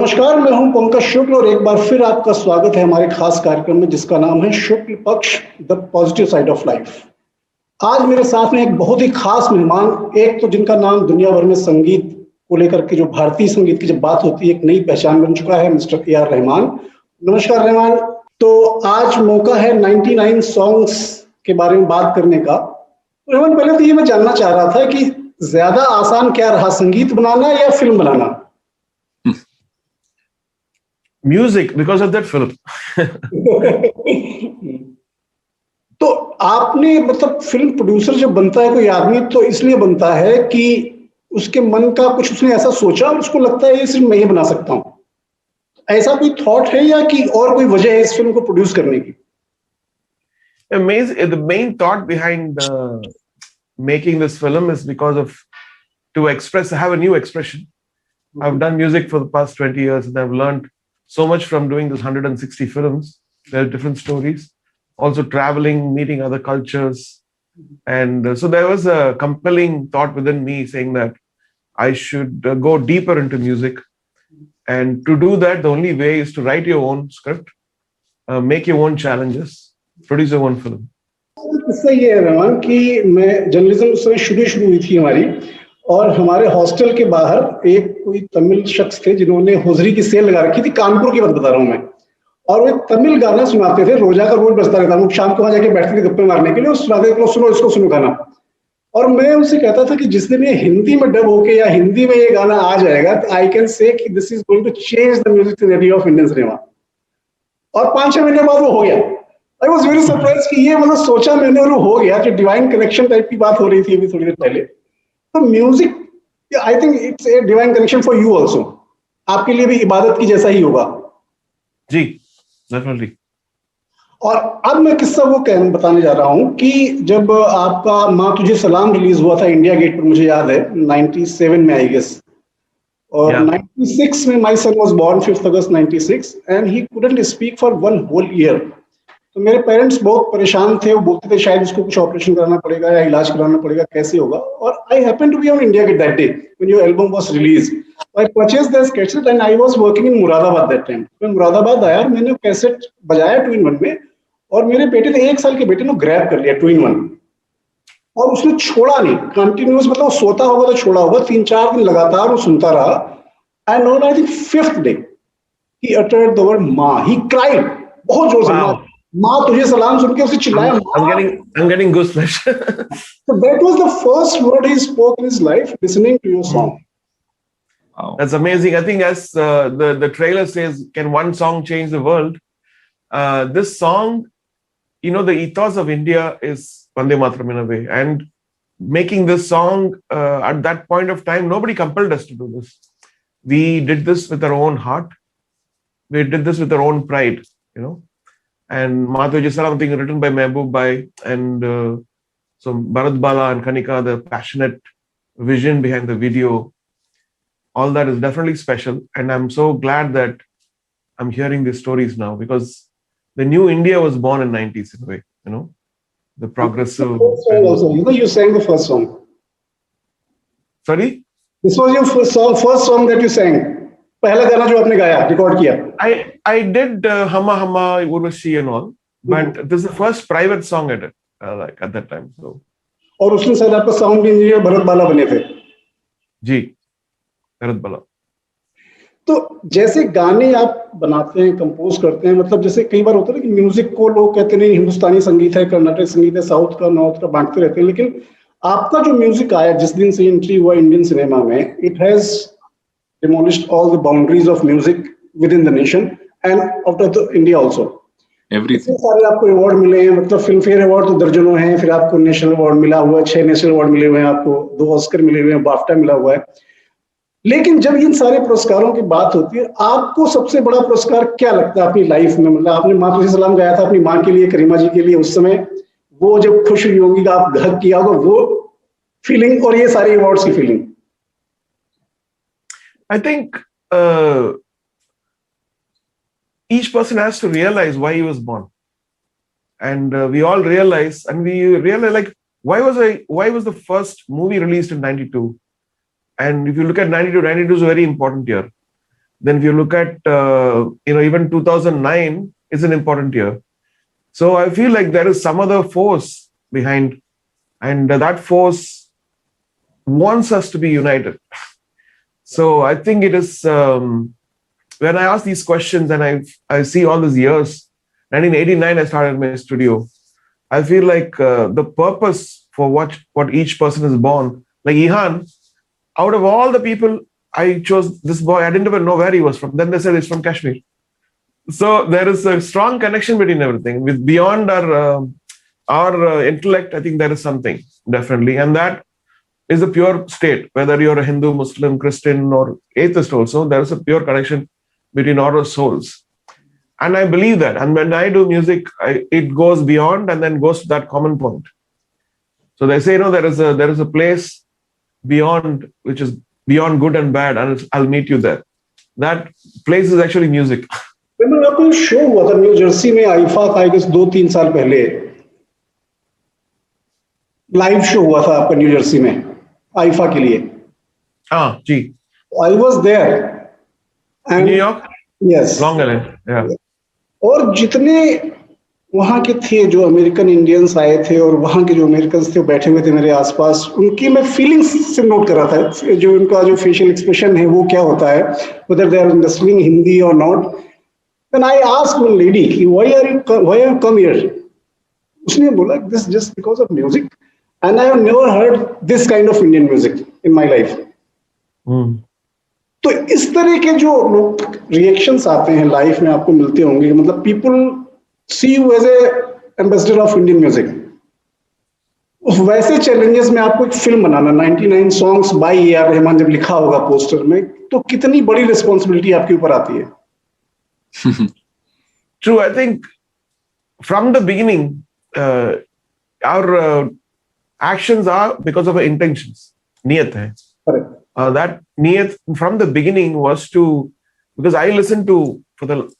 नमस्कार, मैं हूं पंकज शुक्ल और एक बार फिर आपका स्वागत है हमारे खास कार्यक्रम में जिसका नाम है शुक्ल पक्ष, the positive side of life. आज मेरे साथ में एक बहुत ही खास मेहमान, एक तो जिनका नाम दुनिया भर में संगीत को लेकर के, जो भारतीय संगीत की जब बात होती है, एक नई पहचान बन चुका है, मिस्टर ए.आर. रहमान। नमस्कार रहमान। तो आज मौका है 99 सॉन्ग्स के बारे में बात करने का। रहमान, पहले तो ये मैं जानना चाह रहा था कि ज्यादा आसान क्या रहा, संगीत बनाना या film banana? Music, because of that film. तो आपने मतलब फिल्म प्रोड्यूसर जब बनता है कोई आदमी तो इसलिए बनता है कि उसके मन का कुछ उसने ऐसा सोचा और उसको लगता है ये सिर्फ मैं ही बना सकता हूँ, ऐसा कोई थॉट है या कि और कोई वजह है इस फिल्म को प्रोड्यूस करने की? The main thought behind making this film is because of to have a new expression. I've done music for the past 20 years and I've learned so much from doing this 160 films. There are different stories, also traveling, meeting other cultures. And so there was a compelling thought within me saying that I should go deeper into music. And to do that, the only way is to write your own script, make your own challenges, produce your own film. किस्सा ये है रहमान कि मैं journalism उस समय शुरू हुई थी हमारी, और हमारे हॉस्टल के बाहर एक कोई तमिल शख्स थे जिन्होंने होजरी की सेल लगा रखी थी। कानपुर की बात बता रहा हूँ मैं। और वो तमिल गाना सुनाते थे, रोजा का रोज बजता रहता था। शाम को वहां जाके बैठते थे गप्पे मारने के लिए और सुनाते थे, सुनो इसको, सुनो गाना। और मैं उनसे कहता था कि जिस दिन ये हिंदी में डब होके या हिंदी में ये गाना आ जाएगा तो आई कैन से कि this is going to change the music scenario of Indian cinema. और 5-6 महीने बाद वो हो गया। आई वॉज वेरी सरप्राइज कि ये मतलब सोचा मैंने और वो हो गया। जो डिवाइन कनेक्शन टाइप की बात हो रही थी अभी थोड़ी देर पहले, तो music I think it's a divine connection for you also. आपके लिए भी इबादत की जैसा ही होगा। जी, डेफिनेटली। और अब मैं किस्सा वो बताने जा रहा हूँ कि जब आपका माँ तुझे सलाम रिलीज हुआ था इंडिया गेट पर, मुझे याद है 97 में आई गेस, और 96 में my son was born 5 August 96 and he couldn't speak for 1 whole year. तो मेरे पेरेंट्स बहुत परेशान थे, वो बोलते थे शायद इसको कुछ ऑपरेशन कराना पड़ेगा या इलाज कराना पड़ेगा, कैसे होगा। और I happen to be on India gate that day when your album was release. I purchased the cassette and I was working in Moradabad that time. मैं मुरादाबाद आया और मैंने कैसेट बजाया 2-in-1 में, और मेरे बेटे ने, 1 साल के बेटे ने ग्रैब कर लिया 2-in-1, और उसने छोड़ा नहीं, कंटिन्यूअस, मतलब सोता होगा तो छोड़ा होगा, 3-4 दिन लगातार वो सुनता रहा। And on I think 5th day he uttered the word माँ। ही क्राइड बहुत जोर से, माँ तुझे सलाम सुन के उसे चिल्लाया। I'm getting goosebumps. So that was the first word he spoke in his life listening to your song. Wow. That's amazing. I think as the trailer says, can one song change the world? This song, the ethos of India is Vande Mataram in a way. And making this song at that point of time, nobody compelled us to do this. We did this with our own heart. We did this with our own pride, And Madhu Salam thing written by Mehboob Bhai and so Bharat Bala and Kanika, the passionate vision behind the video, all that is definitely special. And I'm so glad that I'm hearing these stories now, because the new India was born in 90s in a way, the progressive. Also, you sang the first song. Sorry? This was your first song that you sang. पहला गाना जो आपने गाया, record किया। I did Hama Hama Urvashi and all, but this is the first private song I did like at that time. So. और उसमें शायद आपका साउंड इंजीनियर भरत बाला बने थे। जी, भरत बाला। तो जैसे गाने आप बनाते हैं, कंपोज करते हैं, मतलब जैसे कई बार होता है कि म्यूजिक को लोग कहते नहीं हिंदुस्तानी संगीत है, कर्नाटक संगीत है, साउथ का, नॉर्थ का बांटते रहते हैं, लेकिन आपका जो म्यूजिक आया जिस दिन से एंट्री हुआ इंडियन सिनेमा में, it has demolished all the boundaries of music within the nation and out of the India also. Everything. सारे आपको अवार्ड मिले हैं, मतलब फिल्म फेयर अवार्ड तो दर्जनों हैं, फिर आपको नेशनल अवार्ड मिला हुआ है, 6 नेशनल अवार्ड मिले हुए हैं आपको, 2 ऑस्कर मिले हुए हैं, बाफ्टा मिला हुआ है। लेकिन जब इन सारे पुरस्कारों की बात होती है, आपको सबसे बड़ा पुरस्कार क्या लगता है अपनी लाइफ में? मतलब आपने माँ तुझे सलाम गाया था अपनी माँ के लिए, करीमा जी के लिए, उस समय वो जब खुश हुई होंगी, आप हक किया होगा, वो फीलिंग और ये सारे अवार्ड्स की feeling. I think each person has to realize why he was born, and we all realize, and we realize like why was the first movie released in 92? And if you look at 92 is a very important year. Then if you look at, even 2009 is an important year. So I feel like there is some other force behind, and that force wants us to be united. So I think it is, when I ask these questions and I see all these years, 1989 I started my studio. I feel like the purpose for what each person is born, like Ihan, out of all the people, I chose this boy. I didn't even know where he was from. Then they said he's from Kashmir. So there is a strong connection between everything. With beyond our intellect, I think there is something definitely, and that is a pure state. Whether you're a Hindu, Muslim, Christian, or atheist, also there is a pure connection between all our souls. And I believe that. And when I do music, it goes beyond and then goes to that common point. So they say, there is a place beyond, which is beyond good and bad, and I'll meet you there. That place is actually music. आपको show हुआ था new Jersey में IIFA का, I guess 2-3 साल पहले live show हुआ था आपका न्यू जर्सी में आईफा के लिए. हाँ जी. I was there. New York. Yes. Long island. और जितने वहां के थे जो अमेरिकन इंडियंस आए थे और वहां के जो अमेरिकन थे बैठे हुए थे मेरे आसपास, उनकी मैं फीलिंग्स से नोट कर रहा था, जो उनका जो फेशियल एक्सप्रेशन है वो क्या होता है, whether they are understanding Hindi or not. Then I asked one lady, why have you come here? उसने बोला, this just because of music, and I have never heard this kind of Indian music in my life. तो इस तरह के जो लोग reactions आते हैं लाइफ में आपको मिलते होंगे, मतलब people see you as a ambassador of Indian music. वैसे चैलेंजेस में आपको एक film banana, 99 songs by AR. Rahman जब लिखा होगा पोस्टर में, तो कितनी बड़ी रिस्पॉन्सिबिलिटी आपके ऊपर आती है? True, I think from the beginning, our actions are because of our intentions. Niyat hai. Correct. That niyat from the beginning was to, because I listened to, for the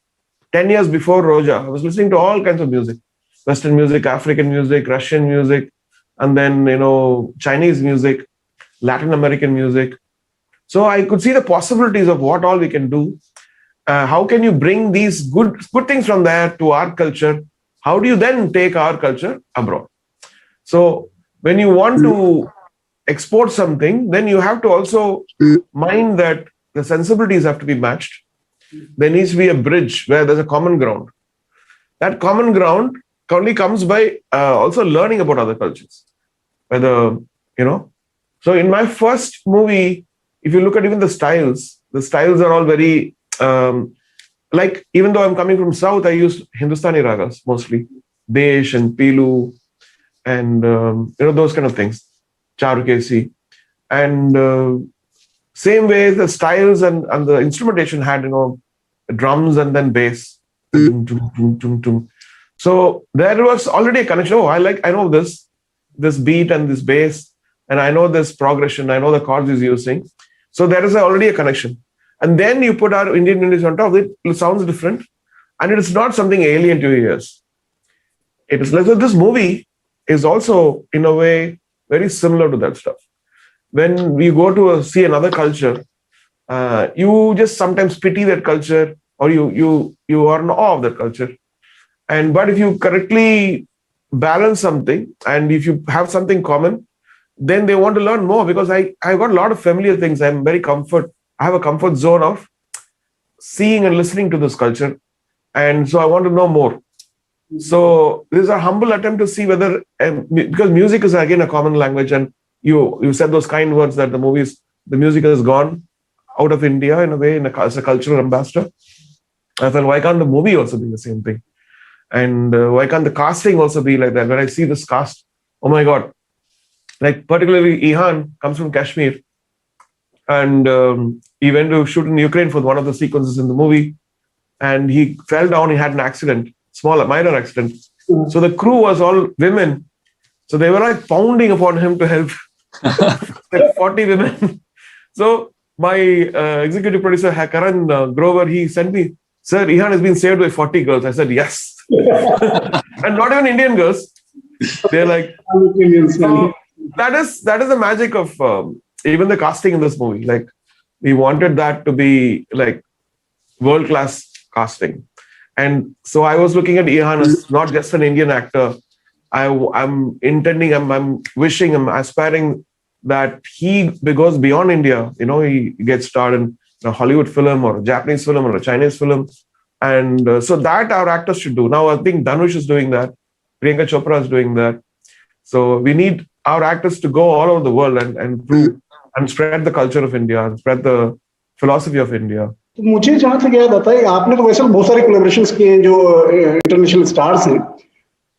10 years before Roja, I was listening to all kinds of music, Western music, African music, Russian music, and then, Chinese music, Latin American music. So I could see the possibilities of what all we can do. How can you bring these good things from there to our culture? How do you then take our culture abroad? So when you want to export something, then you have to also mind that the sensibilities have to be matched. There needs to be a bridge where there's a common ground. That common ground only comes by also learning about other cultures. Whether, so in my first movie, if you look at even the styles are all very, like, even though I'm coming from South, I used Hindustani ragas mostly, Desh and Pilu and, those kind of things, Charukesi. And same way, the styles and the instrumentation had, drums and then bass. So there was already a connection. Oh, I know this beat and this bass, and I know this progression, I know the chords he's using. So there is already a connection. And then you put our Indian music on top of it, it sounds different. And it is not something alien to your ears. It is like, so this movie is also, in a way, very similar to that stuff. When we go to see another culture, you just sometimes pity that culture, or you are in awe of that culture. But if you correctly balance something, and if you have something common, then they want to learn more, because I got a lot of familiar things. I have a comfort zone of seeing and listening to this culture. And so I want to know more. So this is a humble attempt to see whether, because music is again a common language, and you said those kind words that the music has gone out of India in a way, as a cultural ambassador. I thought, why can't the movie also be the same thing? And why can't the casting also be like that? When I see this cast, oh my God, like particularly Ihan comes from Kashmir, and he went to shoot in Ukraine for one of the sequences in the movie, and he fell down, he had an accident, minor accident. So the crew was all women. So they were like pounding upon him to help. Like 40 women. So my executive producer, Karan Grover, he sent me, "Sir, Ihan has been saved by 40 girls." I said, "Yes." And not even Indian girls. They're like, so that is the magic of even the casting in this movie. Like, we wanted that to be like world-class casting. And so I was looking at Ihan as not just an Indian actor. I'm wishing, I'm aspiring that he goes beyond India. You know, he gets starred in a Hollywood film or a Japanese film or a Chinese film. And so that our actors should do. Now I think Dhanush is doing that. Priyanka Chopra is doing that. So we need our actors to go all over the world and prove and spread the culture of India and spread the philosophy of India. तो मुझे जहां तक याद आता है, आपने तो वैसे बहुत सारे कोलैबोरेशंस किए हैं जो इंटरनेशनल स्टार्स हैं.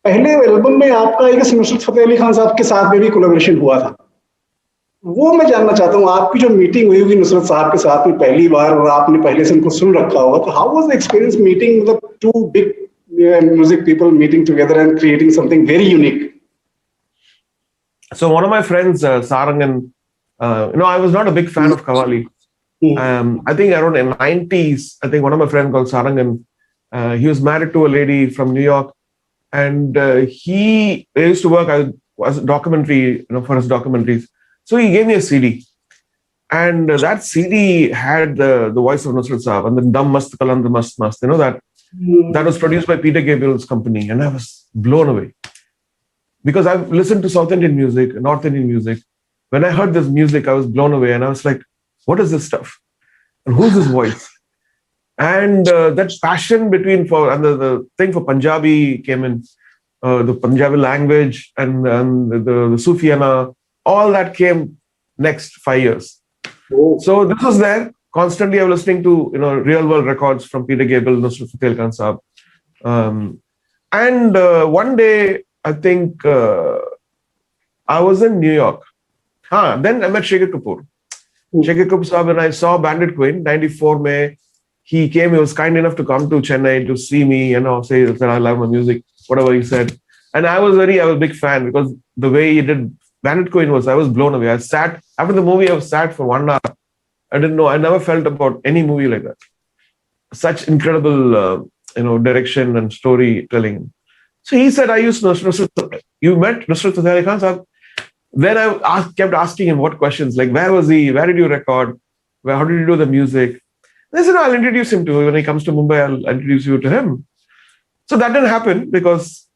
पहले एल्बम में आपका एक नुसरत फतेह अली खान साहब के साथ में भी कोलैबोरेशन हुआ था. वो मैं जानना चाहता हूँ, आपकी जो मीटिंग हुई होगी नुसरत साहब के साथ में पहली बार और आपने पहले से उनको सुन रखा होगा, तो how was the experience meeting, मतलब two big music people meeting together and creating something very unique? So one of my friends, Sarangan, I was not a big fan of Qawwali. I think around the 90s, I think one of my friends called Sarangan, he was married to a lady from New York, and he used to work as a documentary, for his documentaries. So he gave me a CD, and that CD had the voice of Nusrat Saab and the Dam Mast Kalandar Mast Mast, that was produced by Peter Gabriel's company, and I was blown away because I've listened to South Indian music, North Indian music. When I heard this music, I was blown away, and I was like, what is this stuff? And who's this voice? And that passion and the thing for Punjabi came in, the Punjabi language and the Sufiana, all that came next 5 years. Oh. So this was there. Constantly I was listening to, real world records from Peter Gabriel, Nusrat Fateh Ali Khan Saab. And one day, I think I was in New York. Then I met Shekhar Kapoor. Shekhar Kapoor Saab, when I saw Bandit Queen, 94 May, he came, he was kind enough to come to Chennai to see me, say that I love my music, whatever he said. And I was a big fan because the way he did Bandit Queen I was blown away. I sat, after the movie, I was sat for 1 hour. I didn't know, I never felt about any movie like that. Such incredible, direction and storytelling. So he said, you met Nusrat Fateh Ali Khan Saab? Then I kept asking him what questions, like where was he? Where did you record? How did you do the music? And I said, I'll introduce him to you. When he comes to Mumbai, I'll introduce you to him. So that didn't happen because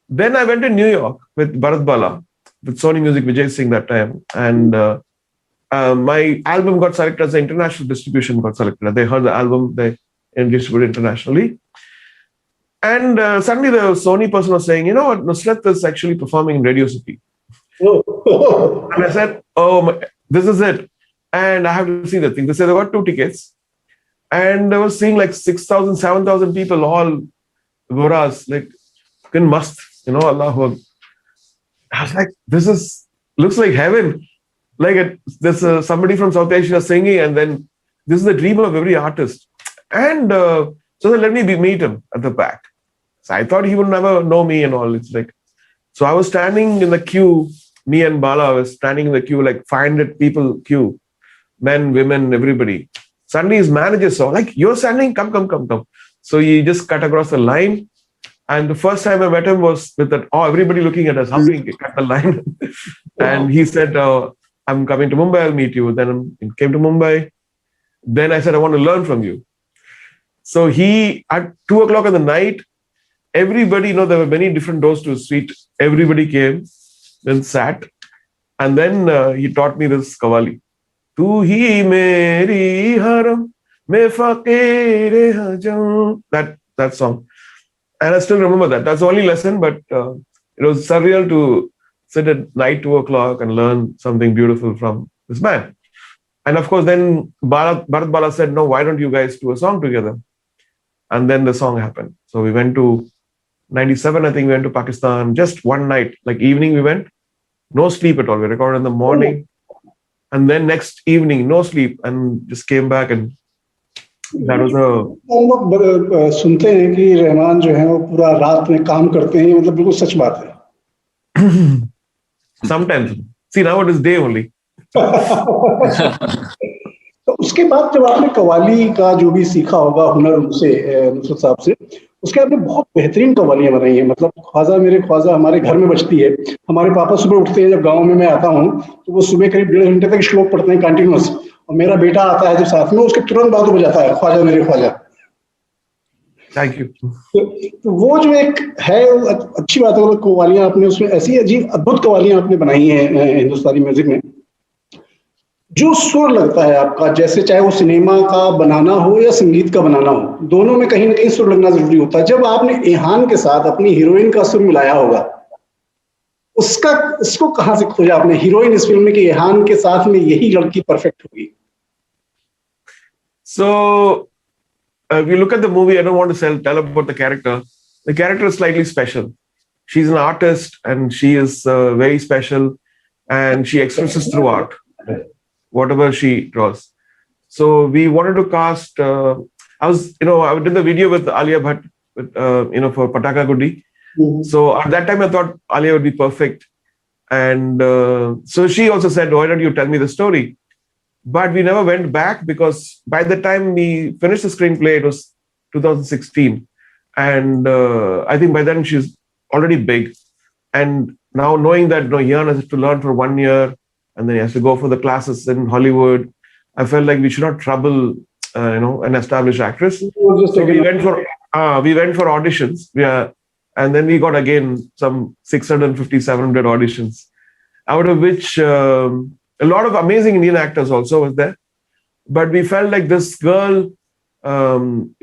then I went to New York with Bharat Bala, with Sony Music, Vijay Singh that time. And my album got selected as an international distribution got selected. They heard the album, they distributed internationally. And suddenly the Sony person was saying, Nusrat is actually performing in Radio City. And I said, this is it. And I have to see the thing. They said, I got 2 tickets. And I was seeing like 6,000, 7,000 people, all goras, like, fucking must, Allah. I was like, looks like heaven. Like there's somebody from South Asia singing, and then this is the dream of every artist. And so they let me meet him at the back. So I thought he would never know me and all. It's like, so I was standing in the queue, me and Bala was standing in the queue, like 500 people queue, men, women, everybody. Suddenly his manager saw, like, you're standing, come. So he just cut across the line. And the first time I met him was with that, everybody looking at us, how can he cut the line? And he said, I'm coming to Mumbai, I'll meet you. Then he came to Mumbai. Then I said, I want to learn from you. So at 2:00 in the night, everybody, there were many different doors to his suite. Everybody came, then sat. And then he taught me this Qawwali. Tu hi meri haram, mein faqir hajam. That song. And I still remember that. That's the only lesson, but it was surreal to sit at night 2:00 and learn something beautiful from this man. And of course, then Bharat Bala said, no, why don't you guys do a song together? And then the song happened. So we went to 97, I think we went to Pakistan, just one night, like evening we went, no sleep at all. We recorded in the morning. And then next evening, no sleep, and just came back and that was a... हम लोग सुनते हैं कि रहमान जो है वो पूरा रात में काम करते हैं, मतलब बिल्कुल सच बात है. Sometimes. See, now it is day only. तो उसके बाद जब आपने कव्वाली का जो भी सीखा होगा हुनर उनसे, नुसरत साहब से, उसके आपने बहुत बेहतरीन कव्वालियां बनाई हैं. मतलब ख्वाजा मेरे ख्वाजा हमारे घर में बजती है. हमारे पापा सुबह उठते हैं, जब गांव में मैं आता हूँ तो वो सुबह करीब 1.5 घंटे तक श्लोक पढ़ते हैं कंटिन्यूअस, और मेरा बेटा आता है जब साथ में, उसके तुरंत बाद वो बजाता है ख्वाजा मेरे ख्वाजा. Thank you. तो वो जो एक है अच्छी बात है, कव्वालियां आपने उसमें ऐसी अजीब अद्भुत कव्वालियां आपने बनाई हैं हिंदुस्तानी म्यूजिक में, जो सुर लगता है आपका, जैसे चाहे वो सिनेमा का बनाना हो या संगीत का बनाना हो, दोनों में कहीं ना कहीं सुर लगना जरूरी होता है। जब आपने इहान के साथ अपनी हीरोइन का सुर मिलाया होगा, उसका इसको कहां से खोजा आपने हीरोइन इस फिल्म में कि इहान के साथ में यही लड़की परफेक्ट होगी? So if you look at the movie, I don't want to tell about the character. The character is slightly special. She's an artist and she is very special, and she expresses through art whatever she draws. So we wanted to cast. I did the video with Alia Bhatt, for Pataka Gudi. Mhm. So at that time, I thought Alia would be perfect, and so she also said, "Why don't you tell me the story?" But we never went back, because by the time we finished the screenplay, it was 2016, and I think by then she's already big. And now knowing that Ian has to learn for 1 year, and then he has to go for the classes in Hollywood, I felt like we should not trouble, an established actress. So we went for auditions. Yeah, and then we got again some 650, 700 auditions, out of which a lot of amazing Indian actors also was there. But we felt like this girl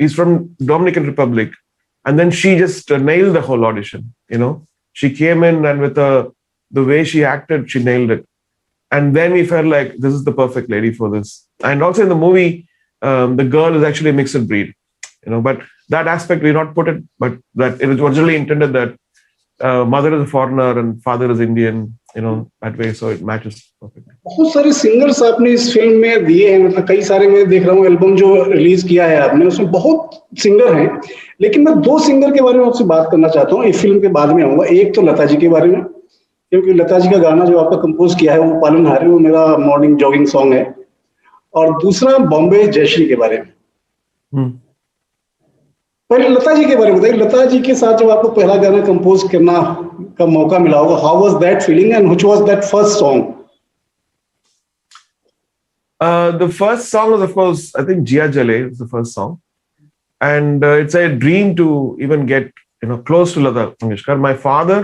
is from Dominican Republic, and then she just nailed the whole audition. She came in, and with the way she acted, she nailed it. And then we felt like this is the perfect lady for this. And also in the movie, the girl is actually a mixed breed, but that aspect we not put it, but that it was originally intended that mother is a foreigner and father is Indian, that way, so it matches perfectly. बहुत सारे singers आपने इस film में दिए हैं, मतलब कई सारे मैं देख रहा हूँ एल्बम जो रिलीज किया है आपने, उसमें बहुत सिंगर हैं, लेकिन मैं 2 सिंगर के बारे में आपसे बात करना चाहता हूँ। इस फिल्म के बाद में आऊंगा। एक तो लता जी के बारे में, क्योंकि लता जी का गाना जो आपका कंपोज किया है वो पालनहार है, वो मेरा मॉर्निंग जॉगिंग सॉन्ग है। और दूसरा बॉम्बे जयश्री के बारे में। पहले लता जी के बारे में बताइए, लता जी के साथ जब आपको पहला गाना कंपोज करना का मौका मिला होगा, how was that feeling and which was that first song? The first song was, of course, I think Jia Jale was the first song, and it's a dream to even get close to Lata Mangeshkar. My father,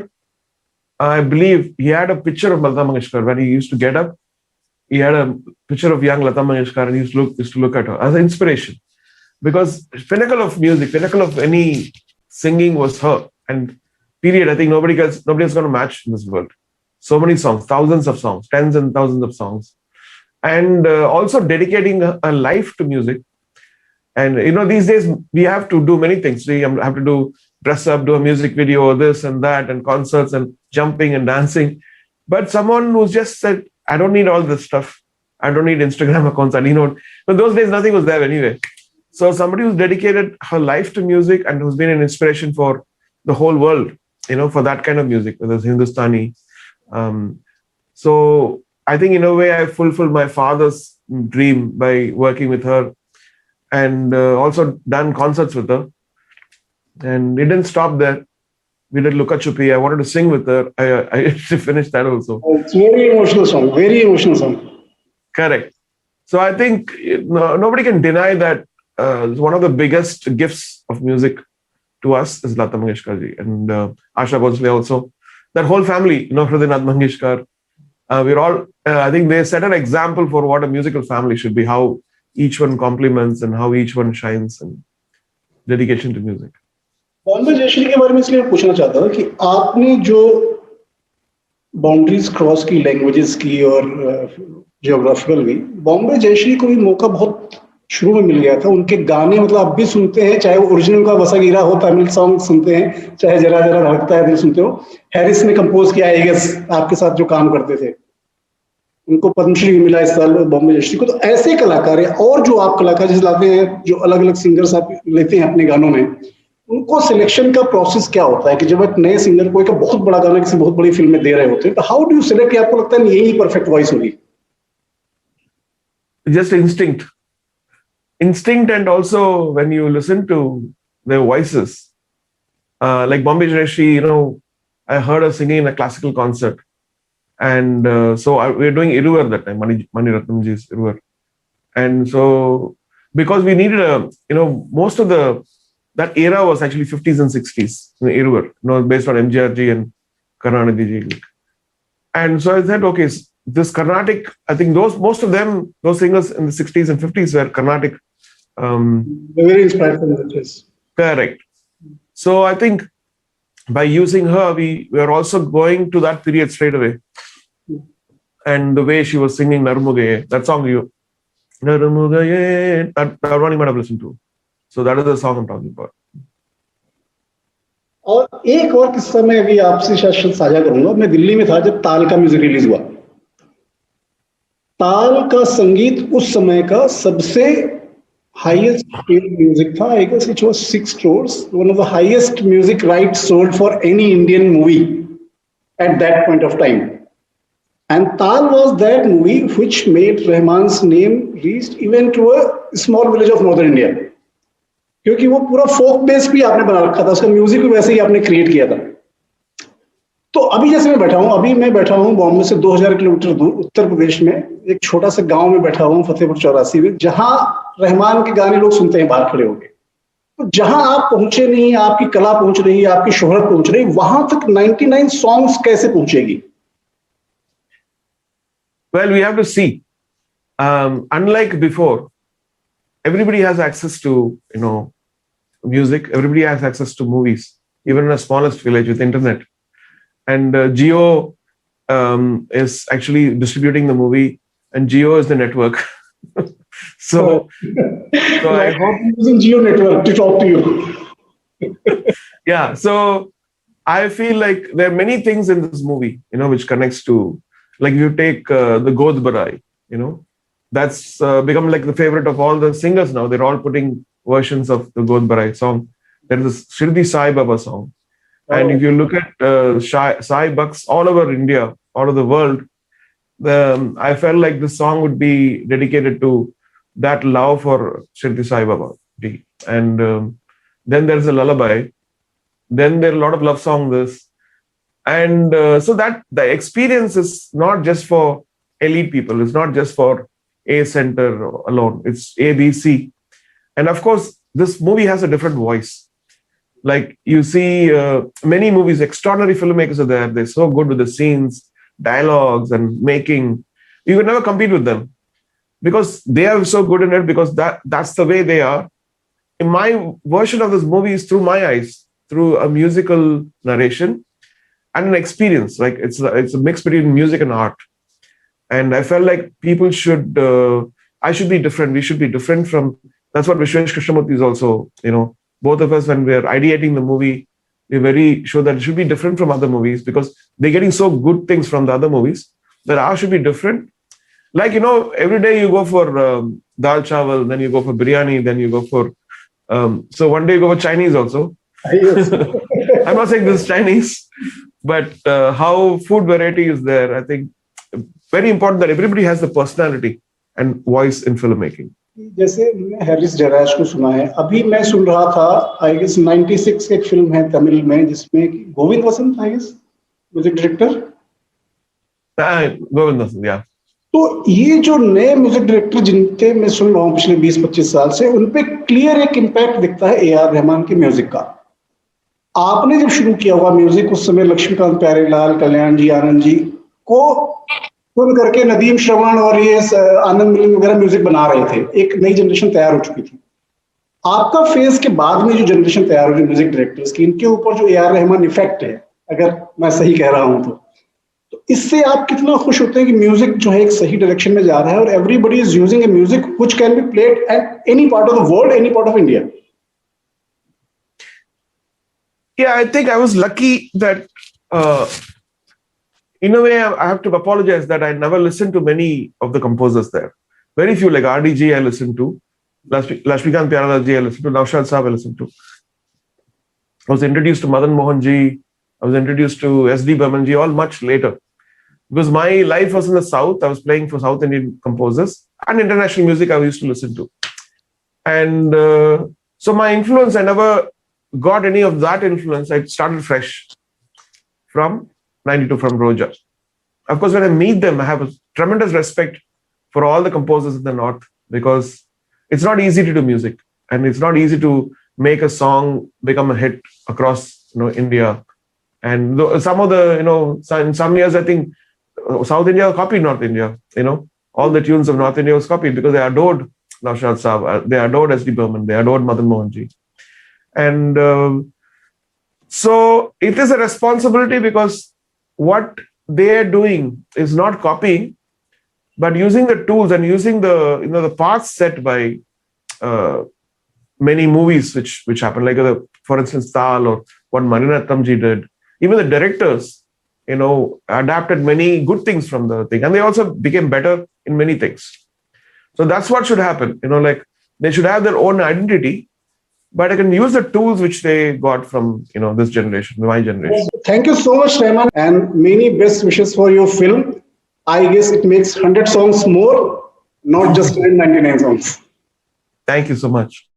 I believe, he had a picture of Lata Mangeshkar when he used to get up. He had a picture of young Lata Mangeshkar, and he used to look at her as an inspiration, because pinnacle of music, pinnacle of any singing was her. And period. I think nobody else going to match in this world. So many songs, thousands of songs, tens and thousands of songs, and also dedicating a life to music. And these days we have to do many things. We have to dress up, do a music video, this and that, and concerts and jumping and dancing. But someone who's just said, I don't need all this stuff. I don't need Instagram accounts. But those days nothing was there anyway. So somebody who's dedicated her life to music and who's been an inspiration for the whole world, for that kind of music, whether it's Hindustani. So I think in a way I fulfilled my father's dream by working with her, and also done concerts with her. And it didn't stop there. We did Luka Chupi. I wanted to sing with her. I finished that also. It's very emotional song. Very emotional song. Correct. So I think nobody can deny that one of the biggest gifts of music to us is Lata Mangeshkar ji, and Asha Bhosle also. That whole family, Hridaynath Mangeshkar, we're all, I think they set an example for what a musical family should be, how each one complements and how each one shines, and dedication to music. Bombay Jayashri के बारे में इसलिए पूछना चाहता था कि आपने जो बाउंड्रीज क्रॉस की, लैंग्वेजेस की और जियोग्राफिकल भी, बॉम्बे जयश्री को भी मौका बहुत शुरू में मिल गया था। उनके गाने मतलब आप भी सुनते हैं, चाहे वो ओरिजिनल का वसागीरा हो, तमिल सॉन्ग सुनते हैं, चाहे जरा जरा धड़कता है दिल सुनते हो। हैरिस ने कंपोज किया, आई गेस आपके साथ जो काम करते थे, उनको पद्मश्री भी मिला इस साल बॉम्बे जयश्री को। तो ऐसे कलाकार है, और जो आप कलाकार जिस लाते हैं, जो अलग अलग सिंगर्स आप लेते हैं अपने गानों में, उनको सिलेक्शन का प्रोसेस क्या होता है कि जब एक नए सिंगर को एक बहुत बड़ा गाना किसी बहुत बड़ी फिल्म में दे रहे होते हैं, तो हाउ डू यू सिलेक्ट कि आपको लगता है यही परफेक्ट वॉइस होगी? Just instinct, and also when you listen to their voices, like Bombay Jayashri, I heard her singing in a classical concert, and so we were doing Iruvar that time, Mani Ratnamji's Iruvar, and so because we needed most of the that era was actually 50s and 60s, era, based on MGRG and Karnataka. And so I said, okay, this Carnatic, I think most of them, those singers in the 60s and 50s were Carnatic. They're very inspired from the jazz. Correct. So I think by using her, we were also going to that period straight away. And the way she was singing Narmugaye, that song Narmugaye, that one you might have listened to. So that is the song I'm talking about. और एक और किस्सा मैं अभी आपसे शायद साझा करूंगा. मैं दिल्ली में था जब ताल का म्यूजिक रिलीज हुआ. ताल का संगीत उस समय का सबसे highest paid music tha. I guess it was 6 crores. One of the highest music rights sold for any Indian movie at that point of time. And Tal was that movie which made Rahman's name reached even to a small village of northern India. क्योंकि वो पूरा फोक base भी आपने बना रखा था, उसका music भी वैसे ही आपने क्रिएट किया था. तो अभी जैसे मैं बैठा हूँ बॉम्बे से 2000 किलोमीटर दूर उत्तर प्रदेश में एक छोटा सा गांव में बैठा हूँ फतेहपुर चौरासी में, जहां रहमान के गाने लोग सुनते हैं बाहर खड़े होके. तो जहां आप पहुंचे नहीं, आपकी कला पहुंच रही है, आपकी शोहरत पहुंच रही, वहां तक 99 सॉन्ग्स कैसे पहुंचेगी? Well, we have to see. Unlike before, everybody has access to, music. Everybody has access to movies, even in the smallest village with internet. And Jio is actually distributing the movie, and Jio is the network. so I hope I'm using Jio network to talk to you. Yeah. So I feel like there are many things in this movie, which connects to, like you take the God Barai, that's become like the favorite of all the singers now. They're all putting versions of the God Barai song. There is a Shirdi Sai Baba song. And if you look at Sai Bucks all over India, all over the world, I felt like the song would be dedicated to that love for Shirdi Sai Baba. And then there's a lullaby. Then there are a lot of love songs. And so that the experience is not just for elite people. It's not just for A center alone. It's A, B, C. And of course, this movie has a different voice. Like you see many movies, extraordinary filmmakers are there. They're so good with the scenes, dialogues and making. You can never compete with them because they are so good in it, because that's the way they are. In my version of this movie is through my eyes, through a musical narration and an experience. Like it's a mix between music and art. And I felt like people should, I should be different. We should be different from, that's what Vishwesh Krishnamurthy is also, both of us, when we're ideating the movie, we're very sure that it should be different from other movies because they're getting so good things from the other movies that ours should be different. Like, every day you go for dal chawal, then you go for biryani, then you go for, so one day you go for Chinese also. Yes. I'm not saying this is Chinese, but how food variety is there, I think very important that everybody has the personality and voice in filmmaking. जैसे मैं Harris Jayraj को सुना है, अभी मैं सुन रहा था, I guess 96 एक फिल्म है तमिल में जिसमें Govind Vasant I guess music director. Govind Vasant, yeah. तो ये जो नए म्यूजिक डायरेक्टर जिनके मैं सुन रहा हूँ पिछले 20-25 साल से, उनपे क्लियर एक इम्पैक्ट दिखता है ए आर रहमान के म्यूजिक का. आपने जब शुरू किया हुआ म्यूजिक, उस समय लक्ष्मीकांत प्यारेलाल, कल्याण जी, आनंद जी को सुन करके नदीम श्रवण और ये आनंद मिलिंद वगैरह म्यूजिक बना रहे थे. एक नई जनरेशन तैयार हो चुकी थी. आपका फेज के बाद में जो जनरेशन तैयार हो रही म्यूजिक डायरेक्टर्स की, इनके ऊपर जो ए आर रहमान इफेक्ट है, अगर मैं सही कह रहा हूं तो इससे आप कितना खुश होते हैं कि म्यूजिक जो है एक सही डायरेक्शन में जा रहा है और everybody is using A music which can be played at any part of the world, any part of India? Yeah, I think I was lucky that in a way, I have to apologize that I never listened to many of the composers there. Very few, like RDG I listened to, Lashmikant Pyarelal ji I listened to, Naushad Saab I listened to. I was introduced to Madan Mohan ji, I was introduced to S.D. Burman ji, all much later. Because my life was in the South, I was playing for South Indian composers and international music I used to listen to. And so my influence, I never got any of that influence. I started fresh from 92, from Roja. Of course, when I meet them, I have a tremendous respect for all the composers in the North because it's not easy to do music and it's not easy to make a song become a hit across India. And some of the in some years I think South India copied North India. All the tunes of North India was copied because they adored Naushad Saab, they adored S.D. Burman, they adored Madan Mohanji. And so it is a responsibility, because what they are doing is not copying, but using the tools and using the paths set by many movies which happen, like for instance Tal, or what Maniratnamji did. Even the directors, adapted many good things from the thing, and they also became better in many things. So that's what should happen. Like they should have their own identity, but I can use the tools which they got from this generation, my generation. Thank you so much, Rahman, and many best wishes for your film. I guess it makes 100 songs more, not just 99 songs. Thank you so much.